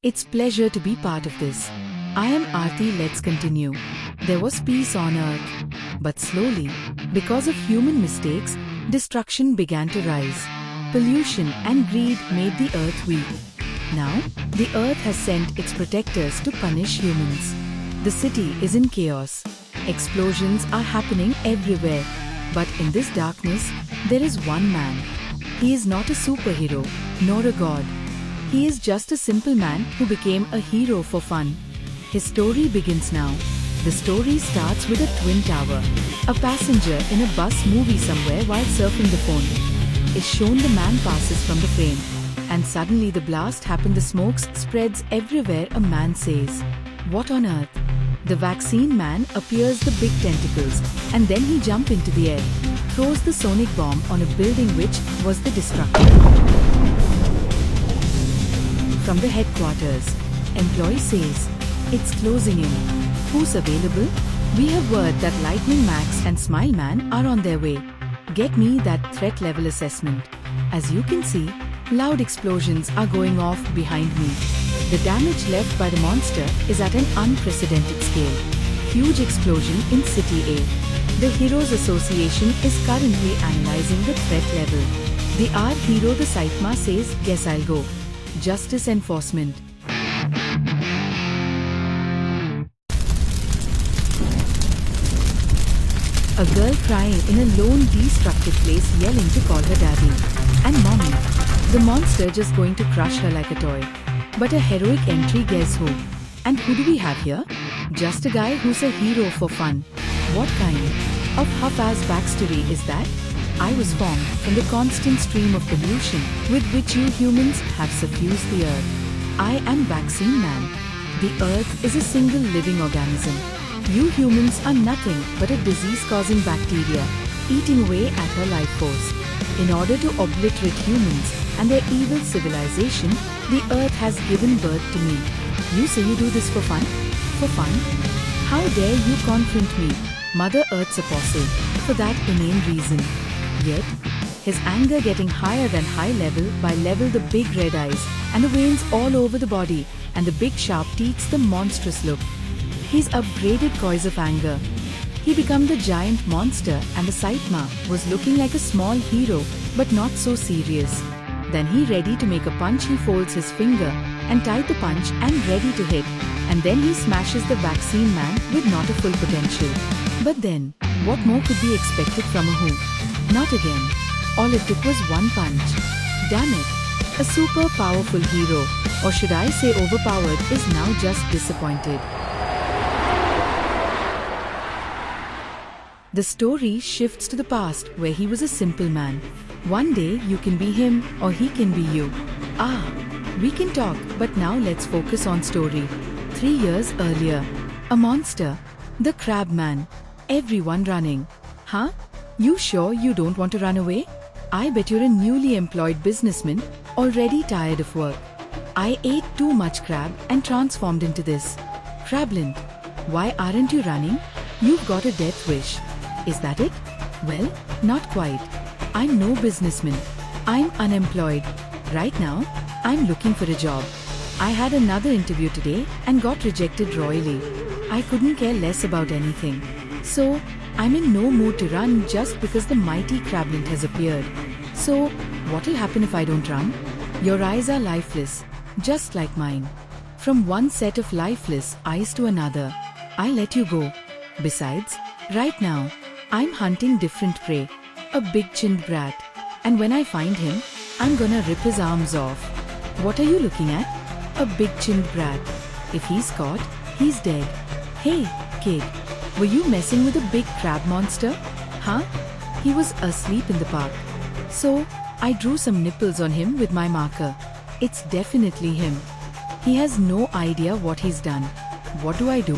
It's pleasure to be part of this. I am Aarti. Let's continue. There was peace on earth. But slowly, because of human mistakes, destruction began to rise. Pollution and greed made the earth weak. Now, the earth has sent its protectors to punish humans. The city is in chaos. Explosions are happening everywhere. But in this darkness, there is one man. He is not a superhero, nor a god. He is just a simple man who became a hero for fun. His story begins now. The story starts with a twin tower. A passenger in a bus movie somewhere while surfing the phone is shown. The man passes from the frame. And suddenly the blast happened. The smoke spreads everywhere. A man says, "What on earth?" The vaccine man appears, the big tentacles, and then he jumps into the air, throws the sonic bomb on a building, which was the destruction. From the headquarters, employee says, "It's closing in. Who's available? We have word that Lightning Max and Smile Man are on their way. Get me that threat level assessment." As you can see, loud explosions are going off behind me. The damage left by the monster is at an unprecedented scale. Huge explosion in City A. The Heroes Association is currently analyzing the threat level. The R hero, the Saitama, says, "Guess I'll go." Justice enforcement. A girl crying in a lone, destructive place, yelling to call her daddy and mommy. The monster just going to crush her like a toy. But a heroic entry, guess who? And who do we have here? Just a guy who's a hero for fun. What kind of half-ass backstory is that? I was formed from the constant stream of pollution with which you humans have suffused the earth. I am Vaccine Man. The earth is a single living organism. You humans are nothing but a disease-causing bacteria eating away at her life force. In order to obliterate humans and their evil civilization, the earth has given birth to me. You say you do this for fun? For fun? How dare you confront me, Mother Earth's apostle, for that inane reason? Yet, his anger getting higher than high level by level, the big red eyes and the veins all over the body and the big sharp teeth, the monstrous look. He's upgraded coils of anger. He became the giant monster, and the Saitama was looking like a small hero but not so serious. Then he ready to make a punch. He folds his finger and tied the punch and ready to hit. And then he smashes the Vaccine Man with not a full potential. But then, what more could be expected from a who? Not again. All it took was one punch. Damn it. A super powerful hero, or should I say overpowered, is now just disappointed. The story shifts to the past, where he was a simple man. One day you can be him, or he can be you. We can talk, but now let's focus on story. 3 years earlier, a monster, the Crab Man. Everyone running. Huh? You sure you don't want to run away? I bet you're a newly employed businessman, already tired of work. I ate too much crab and transformed into this. Crabland. Why aren't you running? You've got a death wish. Is that it? Well, not quite. I'm no businessman. I'm unemployed. Right now, I'm looking for a job. I had another interview today and got rejected royally. I couldn't care less about anything. So, I'm in no mood to run just because the mighty Crabland has appeared. So, what'll happen if I don't run? Your eyes are lifeless, just like mine. From one set of lifeless eyes to another, I let you go. Besides, right now, I'm hunting different prey. A big-chinned brat. And when I find him, I'm gonna rip his arms off. What are you looking at? A big-chinned brat. If he's caught, he's dead. Hey, kid. Were you messing with a big crab monster? Huh? He was asleep in the park. So, I drew some nipples on him with my marker. It's definitely him. He has no idea what he's done. What do I do?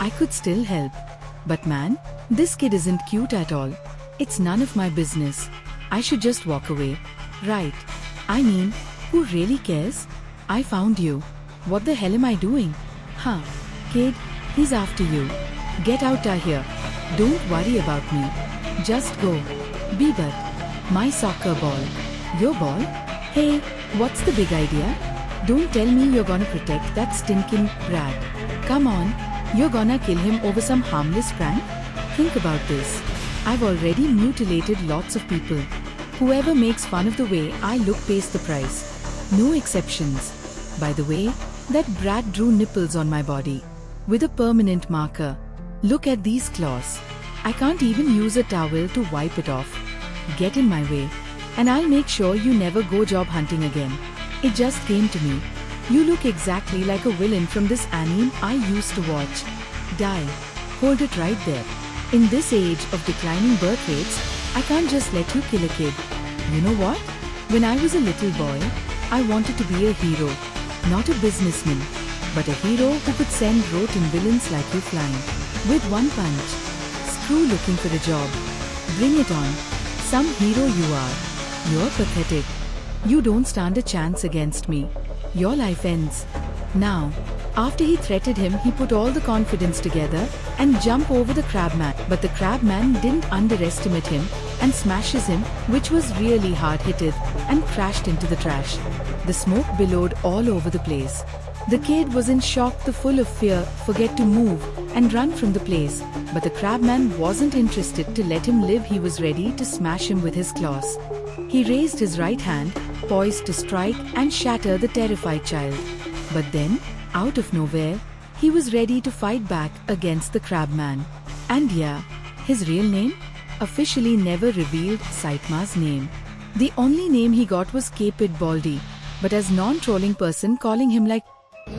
I could still help. But man, this kid isn't cute at all. It's none of my business. I should just walk away. Right. I mean, who really cares? I found you. What the hell am I doing? Huh. Kid, he's after you. Get out of here. Don't worry about me. Just go. Be that. My soccer ball. Your ball? Hey, what's the big idea? Don't tell me you're gonna protect that stinking brat. Come on, you're gonna kill him over some harmless prank? Think about this. I've already mutilated lots of people. Whoever makes fun of the way I look pays the price. No exceptions. By the way, that brat drew nipples on my body. With a permanent marker. Look at these claws. I can't even use a towel to wipe it off. Get in my way, and I'll make sure you never go job hunting again. It just came to me. You look exactly like a villain from this anime I used to watch. Die. Hold it right there. In this age of declining birth rates, I can't just let you kill a kid. You know what? When I was a little boy, I wanted to be a hero. Not a businessman, but a hero who could send rotten villains like you flying. With one punch. Screw looking for a job. Bring it on. Some hero you are. You're pathetic. You don't stand a chance against me. Your life ends. Now, after he threatened him, he put all the confidence together and jumped over the crabman. But the crabman didn't underestimate him and smashes him, which was really hard-hitted, and crashed into the trash. The smoke billowed all over the place. The kid was in shock, full of fear, forget to move and run from the place. But the crabman wasn't interested to let him live. He was ready to smash him with his claws. He raised his right hand, poised to strike and shatter the terrified child. But then, out of nowhere, he was ready to fight back against the crabman. And yeah, his real name? Officially never revealed Saitama's name. The only name he got was Caped Baldy, but as non-trolling person calling him like,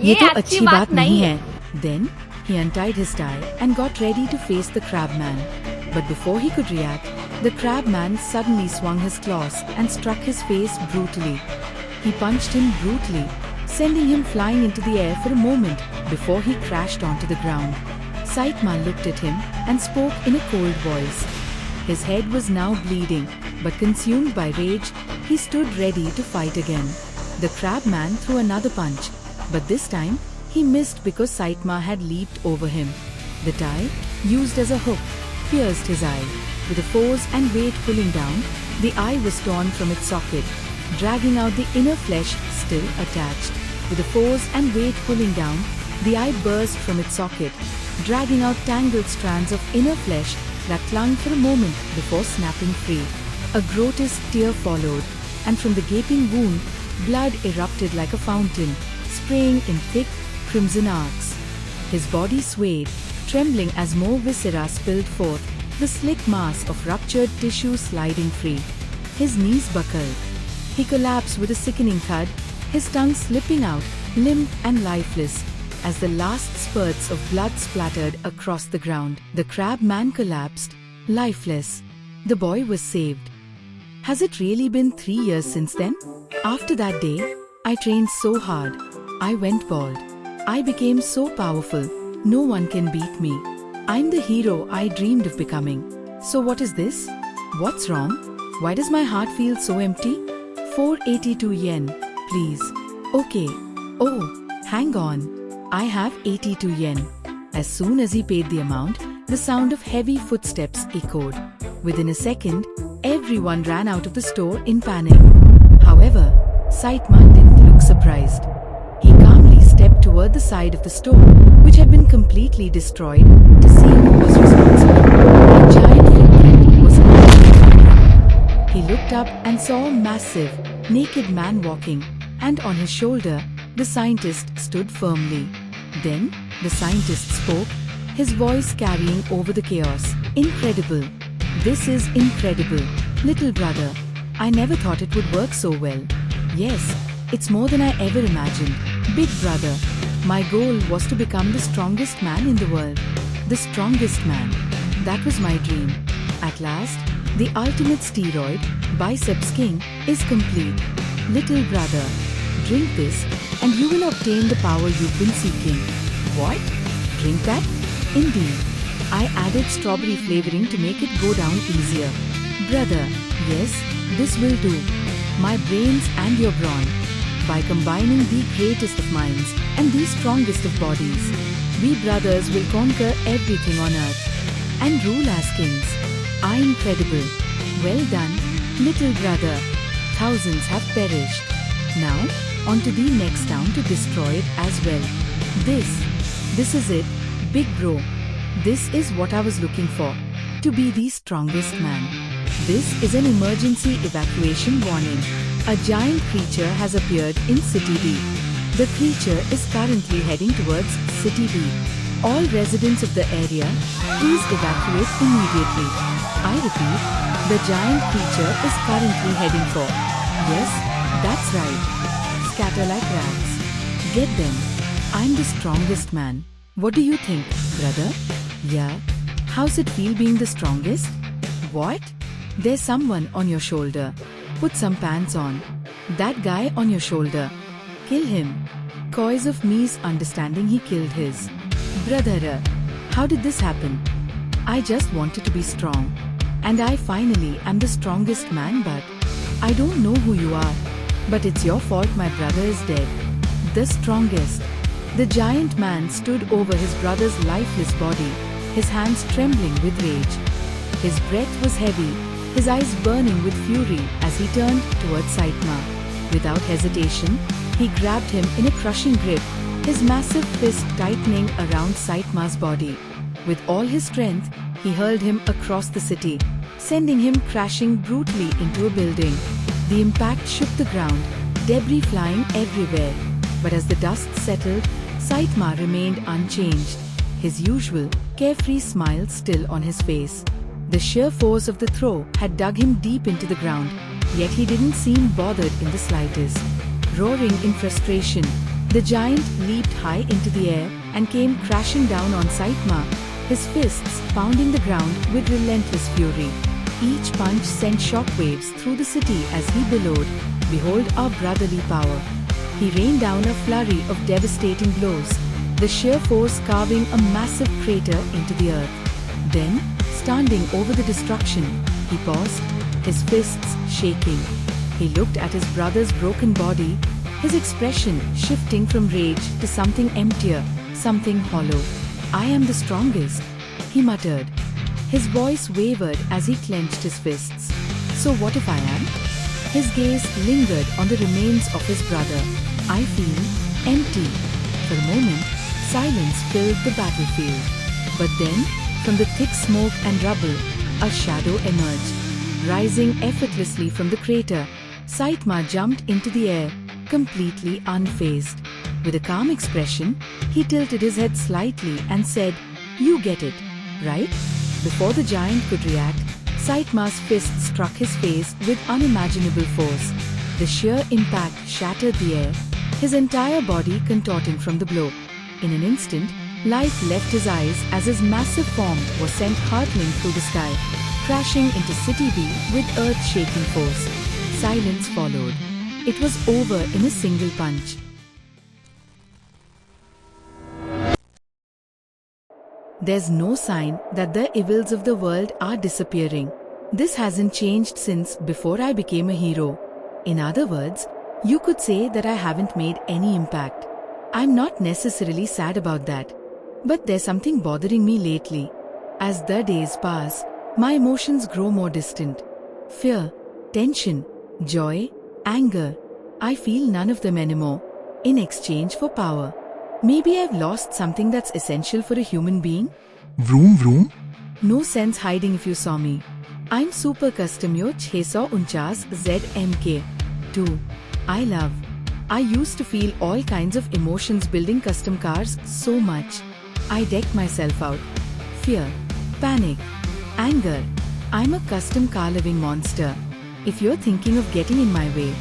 "ये तो अच्छी बात नहीं है." Then, he untied his tie and got ready to face the crabman. But before he could react, the crabman suddenly swung his claws and struck his face brutally. He punched him brutally, sending him flying into the air for a moment before he crashed onto the ground. Saitama looked at him and spoke in a cold voice. His head was now bleeding, but consumed by rage, he stood ready to fight again. The crabman threw another punch, but this time, he missed because Saitama had leaped over him. The tie, used as a hook, pierced his eye. With the force and weight pulling down, the eye was torn from its socket, dragging out the inner flesh still attached. With the force and weight pulling down, the eye burst from its socket, dragging out tangled strands of inner flesh that clung for a moment before snapping free. A grotesque tear followed, and from the gaping wound, blood erupted like a fountain, spraying in thick, crimson arcs. His body swayed, trembling as more viscera spilled forth, the slick mass of ruptured tissue sliding free. His knees buckled. He collapsed with a sickening thud, his tongue slipping out, limp and lifeless, as the last spurts of blood splattered across the ground. The crabman collapsed, lifeless. The boy was saved. Has it really been 3 years since then? After that day, I trained so hard. I went bald. I became so powerful, no one can beat me. I'm the hero I dreamed of becoming. So what is this? What's wrong? Why does my heart feel so empty? 482 yen, please. Okay. Oh, hang on. I have 82 yen. As soon as he paid the amount, the sound of heavy footsteps echoed. Within a second, everyone ran out of the store in panic. However, Saitama didn't look surprised. He calmly stepped toward the side of the store, which had been completely destroyed, to see who was responsible. A giant footprint was on the ground. He looked up and saw a massive, naked man walking, and on his shoulder, the scientist stood firmly. Then, the scientist spoke, his voice carrying over the chaos. Incredible. This is incredible. Little brother, I never thought it would work so well. Yes, it's more than I ever imagined. Big brother, my goal was to become the strongest man in the world. The strongest man. That was my dream. At last, the ultimate steroid, Biceps King, is complete. Little brother, drink this and you will obtain the power you've been seeking. What? Drink that? Indeed. I added strawberry flavoring to make it go down easier. Brother, yes, this will do. My brains and your brawn. By combining the greatest of minds and the strongest of bodies, we brothers will conquer everything on earth and rule as kings. I incredible. Well done, little brother. Thousands have perished. Now, onto the next town to destroy it as well. This is it, big bro. This is what I was looking for. To be the strongest man. This is an emergency evacuation warning. A giant creature has appeared in City B. The creature is currently heading towards City B. All residents of the area, please evacuate immediately. I repeat, the giant creature is currently heading for. Yes, that's right. Scatter like rats. Get them. I'm the strongest man. What do you think, brother? Yeah? How's it feel being the strongest? What? There's someone on your shoulder. Put some pants on. That guy on your shoulder. Kill him. Cause of me's understanding he killed his brother. How did this happen? I just wanted to be strong. And I finally am the strongest man, but I don't know who you are. But it's your fault my brother is dead. The strongest. The giant man stood over his brother's lifeless body, his hands trembling with rage. His breath was heavy, his eyes burning with fury as he turned towards Saitama. Without hesitation, he grabbed him in a crushing grip, his massive fist tightening around Saitama's body. With all his strength, he hurled him across the city, sending him crashing brutally into a building. The impact shook the ground, debris flying everywhere. But as the dust settled, Saitama remained unchanged, his usual, carefree smile still on his face. The sheer force of the throw had dug him deep into the ground, yet he didn't seem bothered in the slightest. Roaring in frustration, the giant leaped high into the air and came crashing down on Saitama, his fists pounding the ground with relentless fury. Each punch sent shockwaves through the city as he bellowed, "Behold our brotherly power." He rained down a flurry of devastating blows, the sheer force carving a massive crater into the earth. Then, standing over the destruction, he paused, his fists shaking. He looked at his brother's broken body, his expression shifting from rage to something emptier, something hollow. "I am the strongest," he muttered. His voice wavered as he clenched his fists. "So what if I am?" His gaze lingered on the remains of his brother. "I feel empty." For a moment, silence filled the battlefield. But then, from the thick smoke and rubble, a shadow emerged. Rising effortlessly from the crater, Saitama jumped into the air, completely unfazed. With a calm expression, he tilted his head slightly and said, "You get it, right?" Before the giant could react, Saitama's fist struck his face with unimaginable force. The sheer impact shattered the air, his entire body contorting from the blow. In an instant, life left his eyes as his massive form was sent hurtling through the sky, crashing into City B with earth-shaking force. Silence followed. It was over in a single punch. There's no sign that the evils of the world are disappearing. This hasn't changed since before I became a hero. In other words, you could say that I haven't made any impact. I'm not necessarily sad about that. But there's something bothering me lately. As the days pass, my emotions grow more distant. Fear, tension, joy, anger. I feel none of them anymore. In exchange for power. Maybe I've lost something that's essential for a human being? Vroom vroom? No sense hiding if you saw me. I'm Super Customio 649 ZMK. 2. I used to feel all kinds of emotions building custom cars so much. I decked myself out. Fear, panic, anger. I'm a custom car living monster. If you're thinking of getting in my way,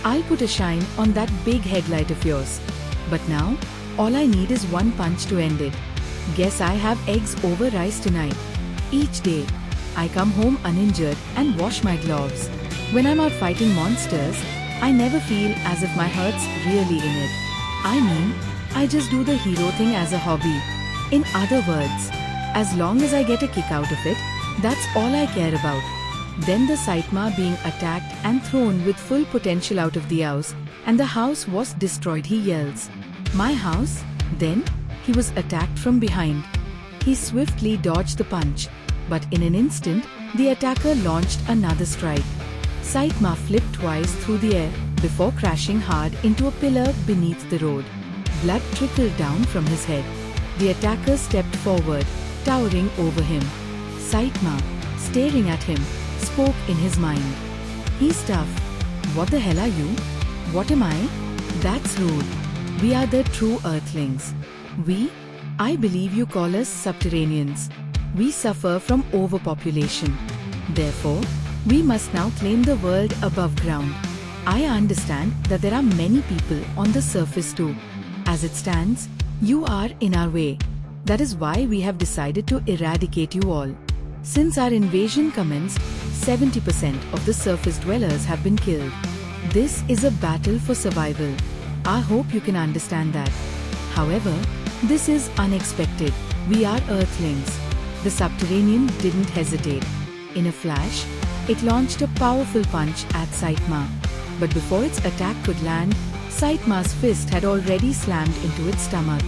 I'll put a shine on that big headlight of yours. But now, all I need is one punch to end it. Guess I have eggs over rice tonight. Each day, I come home uninjured and wash my gloves. When I'm out fighting monsters, I never feel as if my heart's really in it. I mean, I just do the hero thing as a hobby. In other words, as long as I get a kick out of it, that's all I care about. Then the Saitama being attacked and thrown with full potential out of the house, and the house was destroyed, he yells. My house? Then, he was attacked from behind. He swiftly dodged the punch, but in an instant, the attacker launched another strike. Saitama flipped twice through the air, before crashing hard into a pillar beneath the road. Blood trickled down from his head. The attacker stepped forward, towering over him. Saitama, staring at him, spoke in his mind. "He's tough. What the hell are you? What am I? That's rude. We are the true Earthlings. We? I believe you call us subterraneans. We suffer from overpopulation. Therefore, we must now claim the world above ground. I understand that there are many people on the surface too. As it stands, you are in our way. That is why we have decided to eradicate you all. Since our invasion commenced, 70% of the surface dwellers have been killed. This is a battle for survival. I hope you can understand that. However, this is unexpected. We are Earthlings." The subterranean didn't hesitate. In a flash, it launched a powerful punch at Saitama. But before its attack could land, Saitama's fist had already slammed into its stomach.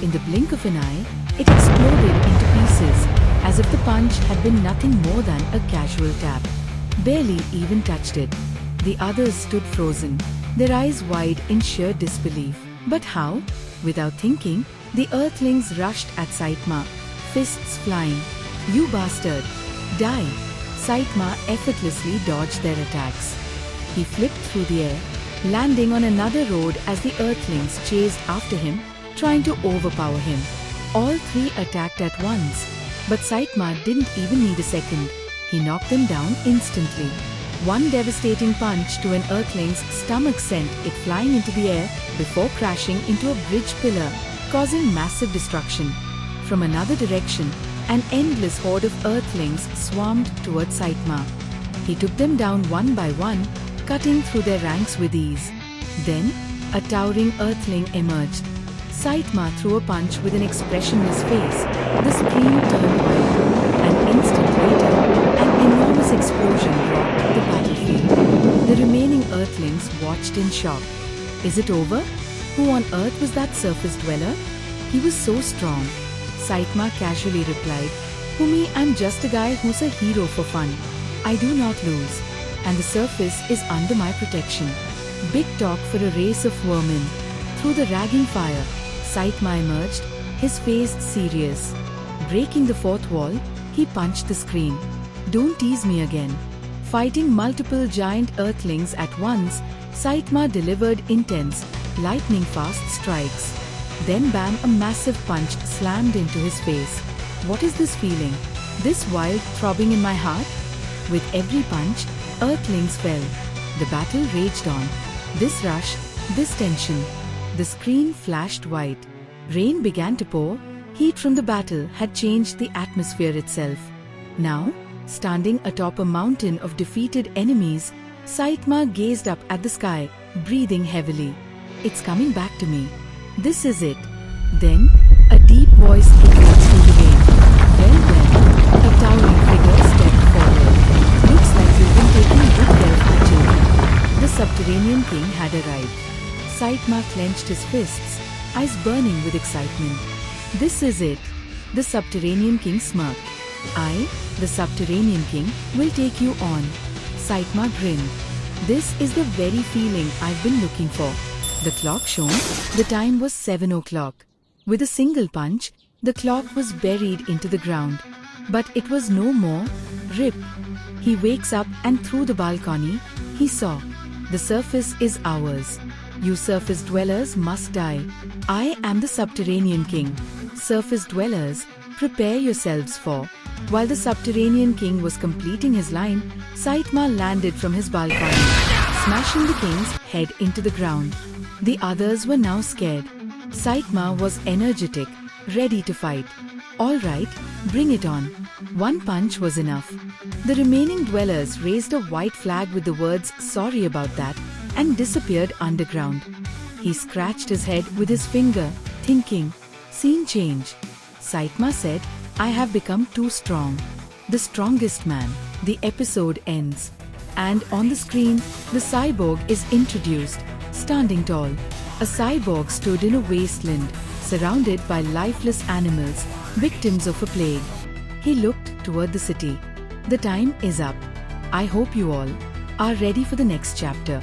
In the blink of an eye, it exploded into pieces, as if the punch had been nothing more than a casual tap. Barely even touched it. The others stood frozen, their eyes wide in sheer disbelief. But how? Without thinking, the Earthlings rushed at Saitama, fists flying. "You bastard! Die!" Saitama effortlessly dodged their attacks. He flipped through the air, landing on another road as the Earthlings chased after him, trying to overpower him. All three attacked at once, but Saitama didn't even need a second. He knocked them down instantly. One devastating punch to an Earthling's stomach sent it flying into the air before crashing into a bridge pillar, causing massive destruction. From another direction, an endless horde of Earthlings swarmed towards Saitama. He took them down one by one, cutting through their ranks with ease. Then, a towering Earthling emerged. Saitama threw a punch with an expressionless face. The screen turned white. An instant later, an enormous explosion rocked the battlefield. The remaining Earthlings watched in shock. "Is it over? Who on earth was that surface dweller? He was so strong." Saitama casually replied, "Me, I'm just a guy who's a hero for fun. I do not lose. And the surface is under my protection." Big talk for a race of vermin. Through the ragging fire, Saitama emerged, his face serious. Breaking the fourth wall, he punched the screen. "Don't tease me again." Fighting multiple giant Earthlings at once, Saitama delivered intense, lightning-fast strikes. Then bam, a massive punch slammed into his face. What is this feeling? This wild throbbing in my heart? With every punch, Earthlings fell. The battle raged on. This rush, this tension. The screen flashed white. Rain began to pour. Heat from the battle had changed the atmosphere itself. Now, standing atop a mountain of defeated enemies, Saitama gazed up at the sky, breathing heavily. "It's coming back to me. This is it." Then, a deep voice echoed through the rain. Well, a towering figure stepped forward. "Looks like you've been taking good care of the children." The subterranean king had arrived. Saitama clenched his fists, eyes burning with excitement. "This is it." The subterranean king smirked. "I, the subterranean king, will take you on." Saitama grinned. "This is the very feeling I've been looking for." The clock shone. The time was 7 o'clock. With a single punch, the clock was buried into the ground. But it was no more. Rip. He wakes up and through the balcony, he saw. "The surface is ours. You surface dwellers must die. I am the subterranean king. Surface dwellers, prepare yourselves for." While the subterranean king was completing his line, Saitama landed from his balcony, smashing the king's head into the ground. The others were now scared. Saitama was energetic, ready to fight. "All right, bring it on." One punch was enough. The remaining dwellers raised a white flag with the words "sorry about that" and disappeared underground. He scratched his head with his finger, thinking, "Scene change." Saitama said, "I have become too strong. The strongest man." The episode ends. And on the screen, the cyborg is introduced, standing tall. A cyborg stood in a wasteland, surrounded by lifeless animals, victims of a plague. He looked toward the city. The time is up. I hope you all are ready for the next chapter.